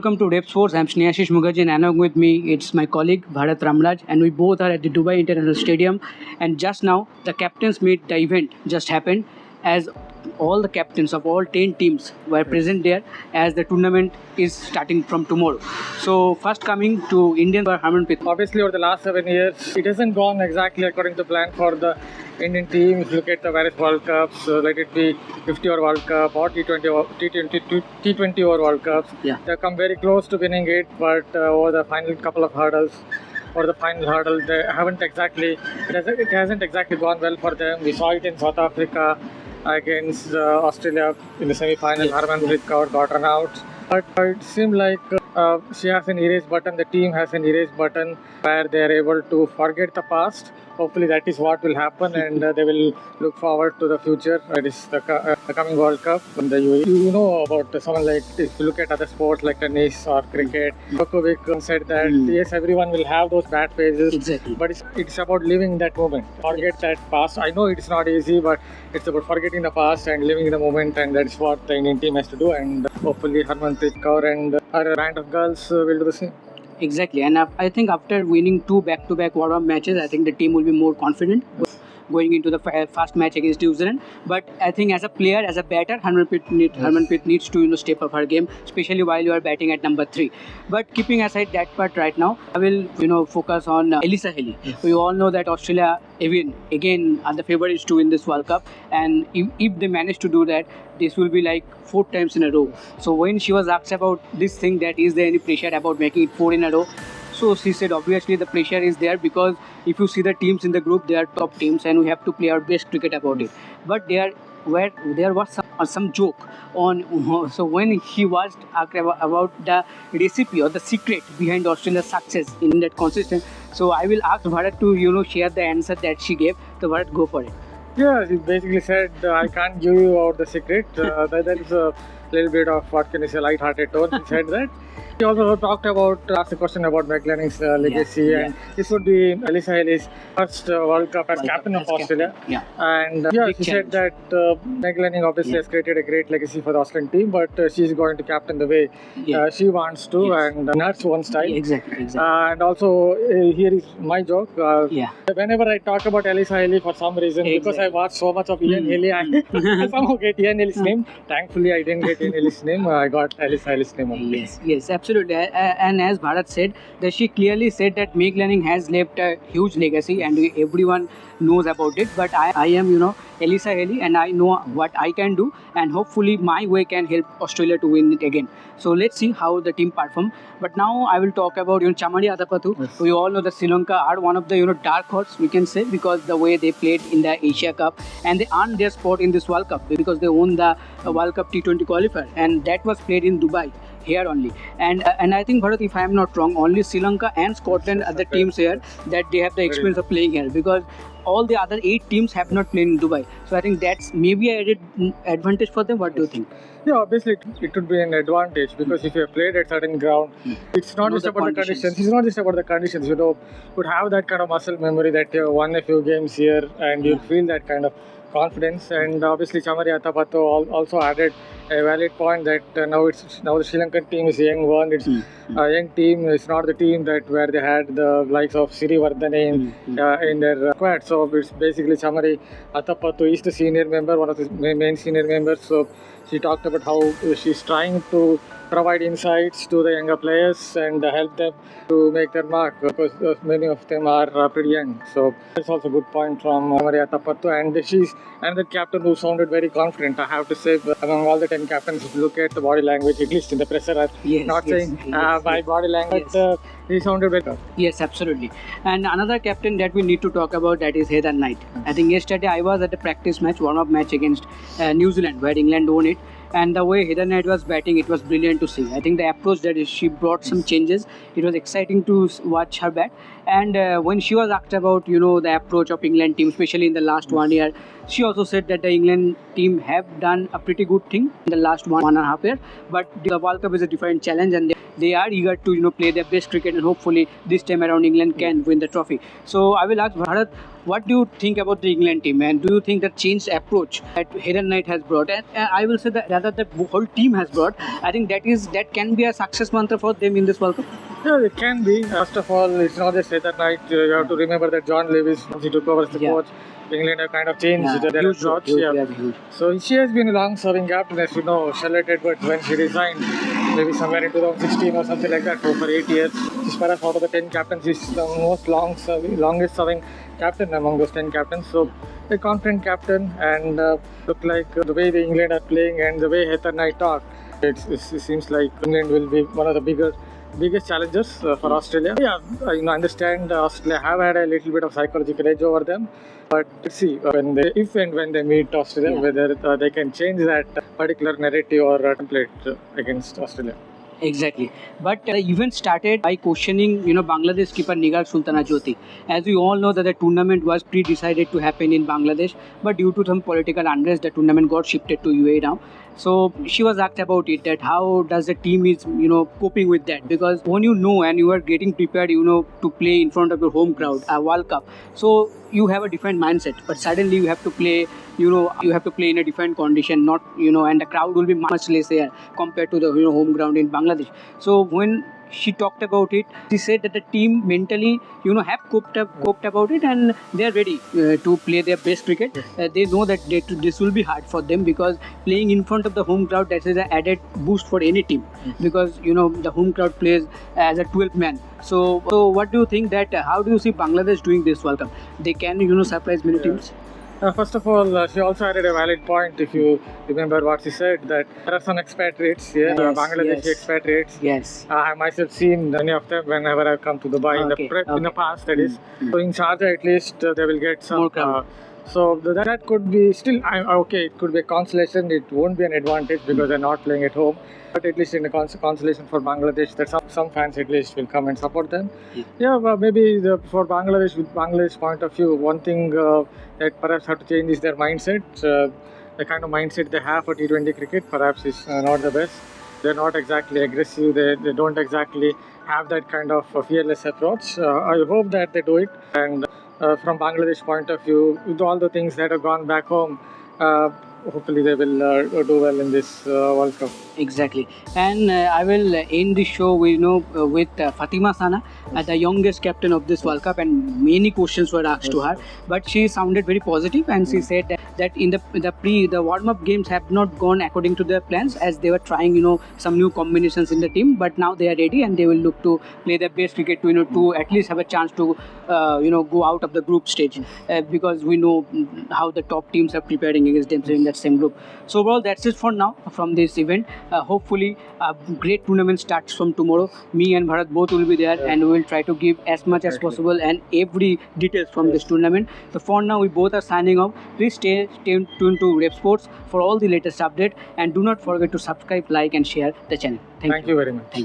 Welcome to Depth Sports. I'm Snehashish Mukherjee and along with me it's my colleague Bharat Ramraj, and we both are at the Dubai International Stadium. And just now the captains meet, the event just happened, as all the captains of all 10 teams were present there, as the tournament is starting from tomorrow. So first coming to Indian for Harmanpreet. Obviously, over the last 7 years, it hasn't gone exactly according to plan for the Indian team. If you look at the various World Cups, let it be 50-over World Cup or T20 over World Cups, Yeah. they've come very close to winning it, but over the final couple of hurdles, or the final hurdle, they haven't exactly. It hasn't exactly gone well for them. We saw it in South Africa against Australia in the semi-final. Yes. Harmanpreet Kaur got run out. But it seemed like she has an erase button, the team has an erase button where they are able to forget the past. Hopefully that is what will happen, and they will look forward to the future. That is the coming World Cup in the UAE. You know about someone like, if you look at other sports like tennis or cricket, Djokovic said that yes, everyone will have those bad phases, Exactly. but it's about living that moment. Forget that past. I know it's not easy, but it's about forgetting the past and living in the moment, and that's what the Indian team has to do. And hopefully Harmanpreet Kaur and her band of girls will do the same. Exactly, and I think after winning two back-to-back World Cup matches, I think the team will be more confident going into the first match against New Zealand. But I think as a player, as a batter, Harmanpreet needs to step up her game, especially while you are batting at number 3. But keeping aside that part right now, I will focus on Elisa Haley. We all know that Australia again are the favorites to win this World Cup, and if they manage to do that, this will be like 4 times in a row. So when she was asked about this thing, that is there any pressure about making it 4 in a row, so she said obviously the pressure is there, because if you see the teams in the group, they are top teams and we have to play our best cricket about it. But there was some joke on. So when he was asked about the recipe or the secret behind Australia's success in that consistent, so I will ask Bharat to share the answer that she gave. So Bharat, go for it. Yeah, he basically said, I can't give you out the secret. That is a little bit of, what can you say, light-hearted tone. He said that. He also asked a question about Meg Lanning's legacy, and this would be Elisa Haley's first World Cup as captain of Australia. Yeah. And Big she said that Meg Lanning obviously has created a great legacy for the Australian team, but she's going to captain the way she wants to, Yes. and in her own style. Exactly. And also, here is my joke. Yeah. Whenever I talk about Elisa Haley, for some reason, because I watched so much of Ian Haley, I somehow get Ian Haley's name. Thankfully, I didn't get Ian Haley's name. I got Elisa Haley's name only. Yes, absolutely. And as Bharat said, that she clearly said that Meg Lanning has left a huge legacy, and everyone knows about it. But I am, Elisa Haley, and I know what I can do, and hopefully my way can help Australia to win it again. So let's see how the team perform. But now I will talk about Chamari Athapaththu. Yes. We all know that Sri Lanka are one of the dark horse, we can say, because the way they played in the Asia Cup, and they earned their spot in this World Cup because they won the World Cup T20 qualifier, and that was played in Dubai here only. And I think, Bharat, if I am not wrong, only Sri Lanka and Scotland are the teams here that they have the experience of playing here, because all the other 8 teams have not played in Dubai. So I think that's maybe a added advantage for them. What do you think? Yeah, obviously it would be an advantage, because if you have played at certain ground, it's not Know just the about the conditions. conditions. It's not just about the conditions. You would have that kind of muscle memory that you won a few games here, and you feel that kind of confidence. And obviously Chamari Athapaththu also added a valid point that now the Sri Lankan team is a young one. It's a young team. It's not the team that where they had the likes of Siri Vardhane in their squad. So it's basically Chamari Athapaththu is the senior member, one of the main senior members. So she talked about how she's trying to provide insights to the younger players and help them to make their mark, because many of them are pretty young. So that's also a good point from Maria Athapaththu, and she's another captain who sounded very confident. I have to say, among all the 10 captains, if you look at the body language, at least in the presser, not saying by body language, he sounded better. Yes, absolutely. And another captain that we need to talk about, that is Heather Knight. I think yesterday I was at the practice match, warm-up match against New Zealand, where England won it. And the way Heather Knight was batting, it was brilliant to see. I think the approach that she brought some changes. It was exciting to watch her bat. And when she was asked about the approach of England team, especially in the last 1 year, she also said that the England team have done a pretty good thing in the last 1.5 years. But the World Cup is a different challenge, and they are eager to play their best cricket, and hopefully this time around England can win the trophy. So I will ask Bharat, what do you think about the England team, and do you think the changed approach that Hayden Knight has brought, and I will say that rather the whole team has brought, I think that can be a success mantra for them in this World Cup? Yeah, it can be. First of all, it's not just Hayden Knight. You have to remember that John Lewis, once he took over as the coach, England have kind of changed their huge, approach. huge. So she has been a long-serving captain, as you know. Charlotte Edwards, when she resigned, maybe somewhere in 2016 or something like that, for 8 years, she's perhaps out of the 10 captains, she's the longest-serving captain among those 10 captains. So a confident captain, and look like the way the England are playing and the way Hayden Knight talk, it seems like England will be one of the biggest challengers for Australia. Yeah, I understand Australia have had a little bit of psychological edge over them, but let's see if and when they meet Australia, whether they can change that particular narrative or template against Australia. Exactly. But the event started by questioning, Bangladesh keeper Nigar Sultana Jyoti. As we all know that the tournament was pre-decided to happen in Bangladesh, but due to some political unrest, the tournament got shifted to UAE now. So she was asked about it, that how does the team is, coping with that? Because when and you are getting prepared, to play in front of your home crowd, a World Cup. So you have a different mindset, but suddenly you have to play, you have to play in a different condition, not, and the crowd will be much less there compared to the home ground in Bangladesh. So when she talked about it, she said that the team mentally, have coped about it, and they are ready to play their best cricket. They know that this will be hard for them, because playing in front of the home crowd, that is an added boost for any team, because the home crowd plays as a 12th man. So what do you think that how do you see Bangladesh doing this World Cup? They can surprise many teams. First of all, she also added a valid point, if you remember what she said, that there are some expatriates here, Bangladeshi expatriates. Yes. I have myself seen many of them whenever I've come to Dubai in the past, that is. So in Sharjah, at least, they will get some more crowd. So that could be still, okay, it could be a consolation. It won't be an advantage because they're not playing at home. But at least in a consolation for Bangladesh, that some fans at least will come and support them. Yeah, well, maybe for Bangladesh, with Bangladesh point of view, one thing that perhaps have to change is their mindset. The kind of mindset they have for T20 cricket perhaps is not the best. They're not exactly aggressive. They don't exactly have that kind of fearless approach. I hope that they do it. And from Bangladesh point of view, with all the things that have gone back home, hopefully they will do well in this World Cup. Exactly. And I will end the show with Fatima Sana, the youngest captain of this World Cup, and many questions were asked to her, but she sounded very positive, and she said that in the warm-up games have not gone according to their plans, as they were trying some new combinations in the team, but now they are ready and they will look to play their best cricket to at least have a chance to go out of the group stage, because we know how the top teams are preparing against them in that same group. So overall, that's it for now from this event. Hopefully a great tournament starts from tomorrow. Me and Bharat both will be there, and we will try to give as much as possible and every details from this tournament. So for now, we both are signing off. Please stay tuned to Rep Sports for all the latest update, and do not forget to subscribe, like and share the channel. Thank you very much. Thank you.